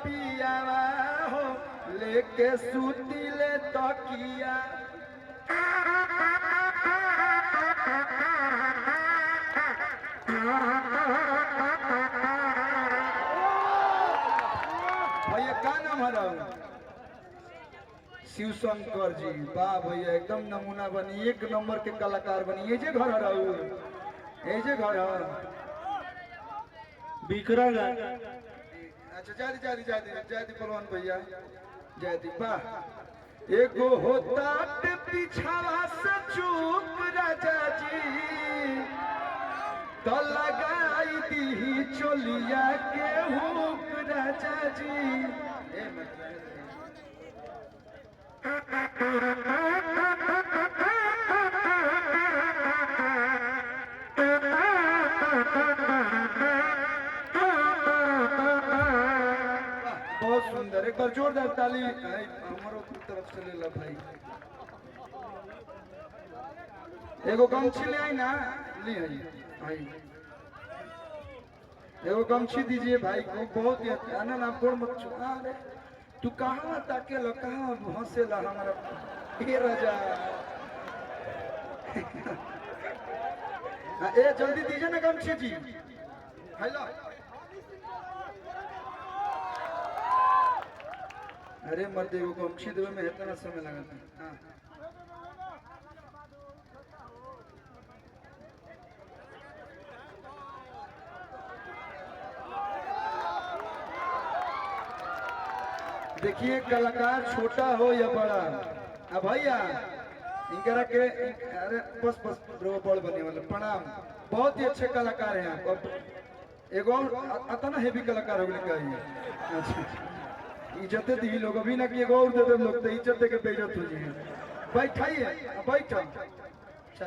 पियावा हो लेके सुतिले तकिया भैया का नाम है शिव शंकर जी। वाह भैया एकदम नमूना बनी, एक नंबर के कलाकार बनी। ये जे घर है ये जे घर है बिकरा अच्छा जादी पलवान भैया जादी। वाह एगो होता पिछावा से चूक राजा जी तो लगाई दी चोलिया के हुक राजा जी। बहुत सुंदर, एक बार जोरदार ताली हमारो तरफ से ले ला भाई। एगो गमछी ले आई ना, ले आई एगो गमछी दीजिए भाई को। बहुत ही आना ना फोड़ मत छुआ रे। तू कहाँ ताके लो, कहाँ हंसे ला हमारा ये राजा। ए जल्दी दीजिए ना गमछी जी। हेलो अरे मर्द एगो गमछी देवे में इतना समय लगा था। हाँ देखिए कलाकार छोटा हो या बड़ा, अब भैया इनकरा के अरे बस बड़ बने वाले प्रणाम। बहुत ही अच्छे कलाकार हैं आप। एगो आता ना हेवी कलाकार हो गए कहीं। अच्छा इज्जत दी लोग अभी ना कि एगो और दे दे लोग तो इज्जत के बेइज्जत हो जाए। बैठाइए बैठो। अच्छा